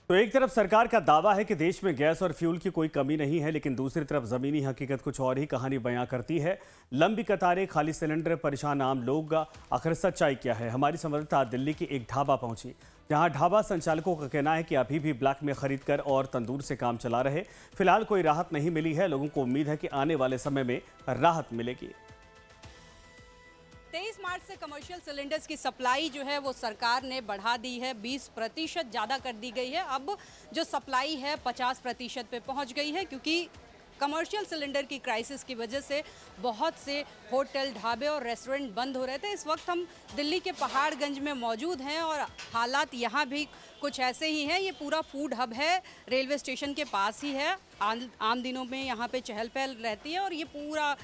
तो एक तरफ सरकार का दावा है कि देश में गैस और फ्यूल की कोई कमी नहीं है, लेकिन दूसरी तरफ जमीनी हकीकत कुछ और ही कहानी बयां करती है। लंबी कतारें, खाली सिलेंडर, परेशान आम लोग। आखिर सच्चाई क्या है? हमारी संवाददाता दिल्ली के एक ढाबा पहुंची, जहां ढाबा संचालकों का कहना है कि अभी भी ब्लैक में खरीद कर और तंदूर से काम चला रहे। फिलहाल कोई राहत नहीं मिली है। लोगों को उम्मीद है कि आने वाले समय में राहत मिलेगी। 23 मार्च से कमर्शियल सिलेंडर्स की सप्लाई जो है वो सरकार ने बढ़ा दी है, 20% ज़्यादा कर दी गई है। अब जो सप्लाई है 50% पे पहुंच गई है, क्योंकि कमर्शियल सिलेंडर की क्राइसिस की वजह से बहुत से होटल, ढाबे और रेस्टोरेंट बंद हो रहे थे। इस वक्त हम दिल्ली के पहाड़गंज में मौजूद हैं और हालात यहाँ भी कुछ ऐसे ही हैं। ये पूरा फूड हब है, रेलवे स्टेशन के पास ही है। आम दिनों में यहाँ पे चहल पहल रहती है और ये पूरा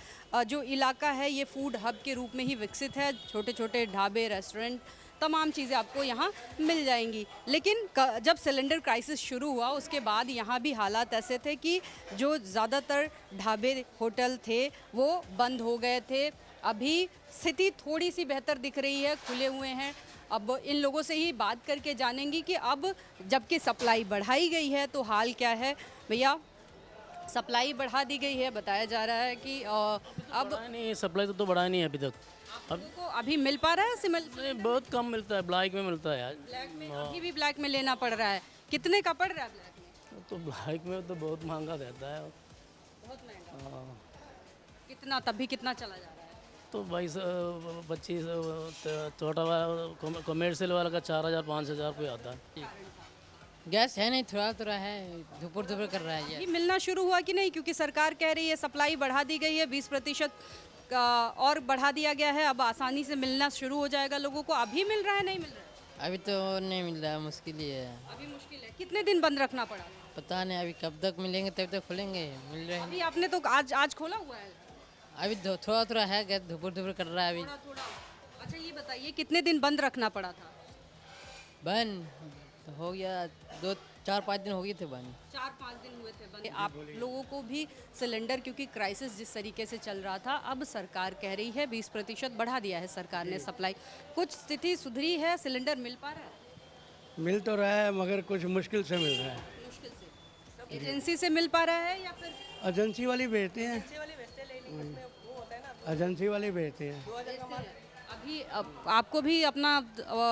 जो इलाका है ये फूड हब के रूप में ही विकसित है। छोटे छोटे ढाबे, रेस्टोरेंट, तमाम चीज़ें आपको यहाँ मिल जाएंगी। लेकिन जब सिलेंडर क्राइसिस शुरू हुआ उसके बाद यहाँ भी हालात ऐसे थे कि जो ज़्यादातर ढाबे, होटल थे वो बंद हो गए थे। अभी स्थिति थोड़ी सी बेहतर दिख रही है, खुले हुए हैं। अब इन लोगों से ही बात करके जानेंगी कि अब जबकि सप्लाई बढ़ाई गई है तो हाल क्या है। भैया, सप्लाई बढ़ा दी गई है, बताया जा रहा है कि अब नहीं, सप्लाई तो बढ़ा नहीं है अभी तक। अब को अभी मिल पा रहा है सिमल? नहीं, बहुत कम मिलता है, ब्लैक में मिलता है यार। ब्लैक में अभी भी ब्लैक में लेना पड़ रहा है। कितने का पड़ रहा है ब्लैक में? तो ब्लैक में तो बहुत महंगा रहता है। बहुत महंगा। हाँ, कितना, तभी कितना चला जा रहा है? तो 22-25 छोटा वाला कमर्शियल वाला का 4000 5000 रुपये आता है। गैस है नहीं, थोड़ा थोड़ा है, धुपुर धुपुर कर रहा है ये मिलना शुरू हुआ कि नहीं? क्योंकि सरकार कह रही है सप्लाई बढ़ा दी गई है, 20% और बढ़ा दिया गया है। अब आसानी से मिलना शुरू हो जाएगा लोगों को। अभी मिल रहा है, नहीं मिल रहा है? अभी तो नहीं मिल रहा है, मुश्किल ही है। अभी मुश्किल है। कितने दिन बंद रखना पड़ा? पता नहीं अभी कब तक मिलेंगे, तब तक खुलेंगे। मिल रहे हैं अभी आपने तो आज खोला हुआ है? अभी थोड़ा थोड़ा है, गैस धुपुर धुपुर कर रहा है अभी। थोड़ा थोड़ा। अच्छा ये बताइए, कितने दिन बंद रखना पड़ा था? बंद हो गया, 2-4-5 दिन हो गए थे बंद। 4-5 दिन हुए थे बंद। आप लोगों को भी सिलेंडर, क्योंकि क्राइसिस जिस तरीके से चल रहा था, अब सरकार कह रही है 20% बढ़ा दिया है सरकार ने सप्लाई। कुछ स्थिति सुधरी है? सिलेंडर मिल पा रहा है? मिल तो रहा है मगर कुछ मुश्किल से मिल रहा है। मुश्किल से। एजेंसी से मिल पा रहा है या फिर एजेंसी वाली भेजते हैं, एजेंसी वाले भेजते हैं। अभी आपको भी अपना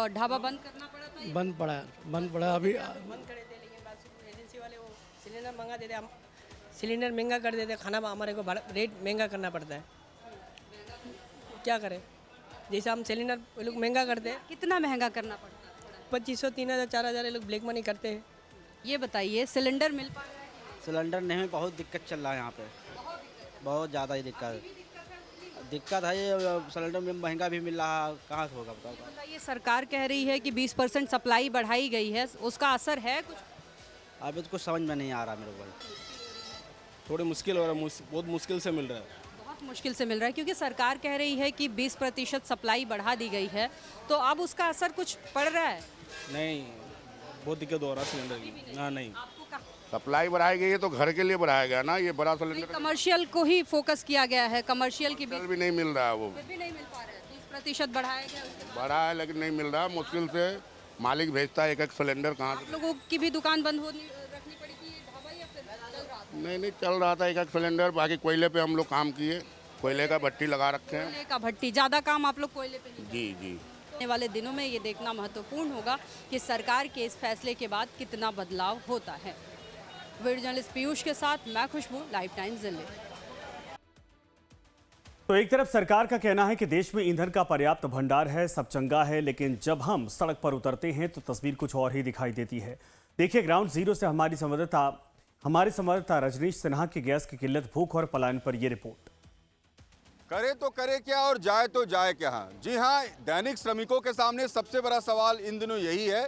ढाबा बंद करना पड़ा था? बंद पड़ा अभी। बंद करे थे, लेकिन बात एजेंसी वाले वो सिलेंडर मंगा देते, हम सिलेंडर महंगा कर देते, खाना हमारे को रेट महंगा करना पड़ता है। क्या करें, जैसे हम सिलेंडर वो लोग महंगा करते हैं। कितना महंगा करना पड़ता है? 2500, 3000, 4000 ये लोग ब्लैक मनी करते हैं। ये बताइए, सिलेंडर मिल पा रहा है? सिलेंडर नहीं, बहुत दिक्कत चल रहा है यहाँ पे, बहुत ज़्यादा ही दिक्कत है। ये सिलेंडर में महंगा भी मिल रहा है, कहाँ से होगा बताओ। बताइए, सरकार कह रही है कि 20% सप्लाई बढ़ाई गई है, उसका असर है कुछ? अभी तो कुछ समझ में नहीं आ रहा मेरे को। थोड़ी मुश्किल हो रहा है, बहुत मुश्किल से मिल रहा है। बहुत मुश्किल से मिल रहा है, क्योंकि सरकार कह रही है कि 20% सप्लाई बढ़ा दी गई है, तो अब उसका असर कुछ पड़ रहा है? नहीं, बहुत दिक्कत हो रहा है सिलेंडर की। हाँ, नहीं, आपको कहा सप्लाई बढ़ाई गई है तो घर के लिए बढ़ाया गया ना, ये बड़ा सिलेंडर कमर्शियल को ही फोकस किया गया है। कमर्शियल की भी नहीं मिल रहा है, वो भी नहीं मिल पा रहा है। 20% बढ़ाया गया, बढ़ा है लेकिन नहीं मिल रहा, मुश्किल से मालिक भेजता है एक सिलेंडर कहाँ आप लोगों की भी दुकान बंद रखनी पड़ी थी ढाबा, या फिर चल रहा था? नहीं चल रहा था एक सिलेंडर। बाकी कोयले पे हम लोग काम किए, कोयले का भट्टी लगा रखे हैं। कोयले का भट्टी, ज़्यादा काम आप लोग कोयले पे नहीं? जी। आने वाले दिनों में ये देखना महत्वपूर्ण होगा कि सरकार के इस फैसले के बाद कितना बदलाव होता है। वीडियो जर्नलिस्ट पीयूष के साथ मैं खुशबू, लाइव टाइम्स दिल्ली। तो एक तरफ सरकार का कहना है कि देश में ईंधन का पर्याप्त भंडार है, सब चंगा है, लेकिन जब हम सड़क पर उतरते हैं तो तस्वीर कुछ और ही दिखाई देती है। देखिए, ग्राउंड जीरो से हमारे संवाददाता रजनीश सिन्हा की गैस की किल्लत, भूख और पलायन पर ये रिपोर्ट। करे तो करे क्या और जाए तो जाए क्या? जी हाँ, दैनिक श्रमिकों के सामने सबसे बड़ा सवाल इन दिनों यही है।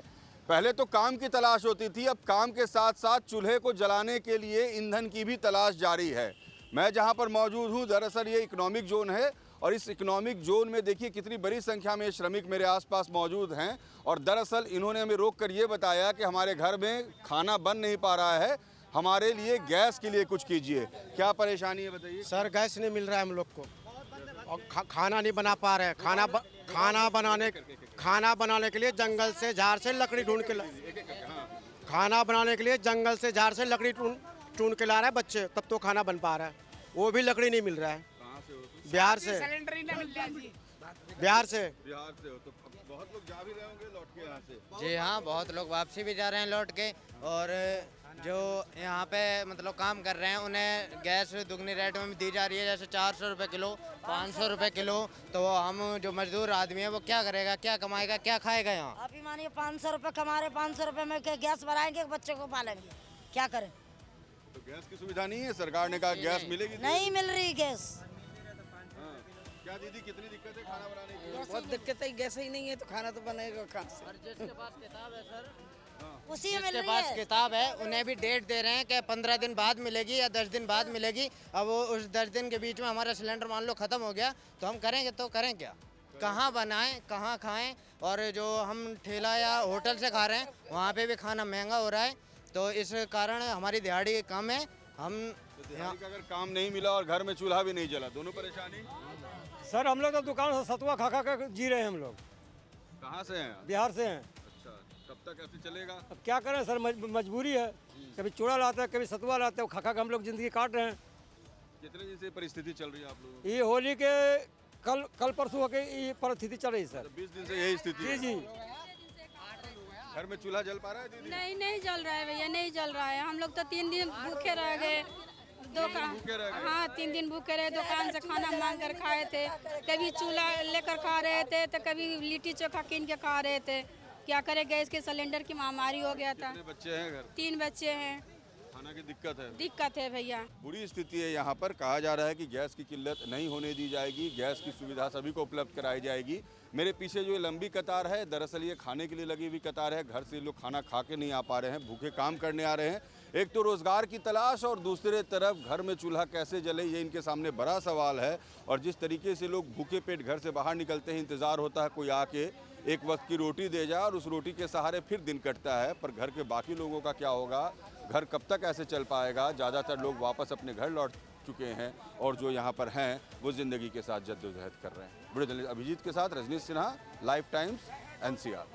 पहले तो काम की तलाश होती थी, अब काम के साथ साथ चूल्हे को जलाने के लिए ईंधन की भी तलाश जारी है। मैं जहां पर मौजूद हूं, दरअसल ये इकोनॉमिक जोन है और इस इकोनॉमिक जोन में देखिए कितनी बड़ी संख्या में श्रमिक मेरे आसपास मौजूद हैं। और दरअसल इन्होंने हमें रोक कर ये बताया कि हमारे घर में खाना बन नहीं पा रहा है, हमारे लिए गैस के लिए कुछ कीजिए। क्या परेशानी है बताइए? सर गैस नहीं मिल रहा है हम लोग को और खाना नहीं बना पा रहे हैं। खाना बनाने के लिए जंगल से, झाड़ से लकड़ी ढूंढ के खाना बनाने के लिए जंगल से झाड़ से लकड़ी टून के ला रहा है बच्चे, तब तो खाना बन पा रहा है। वो भी लकड़ी नहीं मिल रहा है। कहाँ से हो तुम? बिहार से। बिहार से। बिहार से हो तो बहुत लोग जा भी रहे होंगे लौट के यहाँ से। जी हाँ, बहुत लोग वापसी भी जा रहे हैं लौट के। और जो यहाँ पे मतलब काम कर रहे हैं उन्हें गैस दुगनी रेट में दी जा रही है, जैसे 400 रुपये किलो, 500 रुपये किलो। तो हम जो मजदूर आदमी है वो क्या करेगा, क्या कमाएगा, क्या खाएगा यहाँ? आप ही मानिए 500 रुपये कमा रहे, 500 रुपये में क्या गैस भराएंगे, बच्चे को पालेंगे, क्या करें? तो गैस की सुविधा नहीं है, सरकार ने कहा गैस मिलेगी। नहीं मिल रही गैस। हाँ। क्या दीदी कितनी दिक्कत है खाना बनाने की? बहुत दिक्कत है, गैस ही नहीं है तो खाना तो बनेगा कहाँ से? और जिसके पास किताब है सर, उसी में मिल जिसके रही पास है। किताब है उन्हें भी डेट दे रहे हैं कि 15 दिन बाद मिलेगी या 10 दिन बाद मिलेगी। अब वो उस 10 दिन के बीच में हमारा सिलेंडर मान लो ख़त्म हो गया तो हम करेंगे तो करें क्या? कहाँ बनाएं, कहाँ खाएं? और जो हम ठेला या होटल से खा रहे हैं वहाँ पे भी खाना महंगा हो रहा है। तो इस कारण हमारी दिहाड़ी कम है। हम तो दिहाड़ी का अगर काम नहीं मिला और घर में चूल्हा भी नहीं जला, दोनों परेशानी। सर हम लोग तो दुकान से सतुआ खा खा कर जी रहे हैं। हम लोग कहाँ से हैं? बिहार से हैं। अच्छा, कब तक ऐसे चलेगा? अब क्या करें सर, मजबूरी है। कभी चूड़ा लाते हैं, कभी सतुआ लाते हैं, खा खा के हम लोग जिंदगी काट रहे हैं। कितने दिन से परिस्थिति चल रही है आप लोगों की? ये होली के कल परसों के ये परिस्थिति चल रही है सर। 20 दिन से यही स्थिति है। जी। घर में चूल्हा जल पा रहा है दीदी? नहीं जल रहा है भैया, नहीं जल रहा है। हम लोग तो 3 दिन भूखे रह गए। दुकान, हाँ 3 दिन भूखे रहे, दुकान से खाना मांग कर खाए थे। कभी चूल्हा लेकर खा रहे थे तो कभी लिट्टी चोखा कीन के खा रहे थे। क्या करें, गैस के सिलेंडर की महामारी हो गया था। कितने बच्चे हैं घर? 3 बच्चे हैं। खाना की दिक्कत है भैया। बुरी स्थिति है यहाँ पर। कहा जा रहा है कि गैस की किल्लत नहीं होने दी जाएगी, गैस की सुविधा सभी को उपलब्ध कराई जाएगी। मेरे पीछे जो ये लंबी कतार है, दरअसल ये खाने के लिए लगी हुई कतार है। घर से लोग खाना खा के नहीं आ पा रहे हैं, भूखे काम करने आ रहे हैं। एक तो रोज़गार की तलाश और दूसरे तरफ घर में चूल्हा कैसे जले, ये इनके सामने बड़ा सवाल है। और जिस तरीके से लोग भूखे पेट घर से बाहर निकलते हैं, इंतज़ार होता है कोई आके एक वक्त की रोटी दे जाए और उस रोटी के सहारे फिर दिन कटता है। पर घर के बाकी लोगों का क्या होगा, घर कब तक ऐसे चल पाएगा? ज़्यादातर लोग वापस अपने घर लौट चुके हैं और जो यहाँ पर हैं वो ज़िंदगी के साथ जद्दोजहद कर रहे हैं। वीडियो जर्नलिस्ट अभिजीत के साथ Rajneesh Sinha, Life Times, NCR।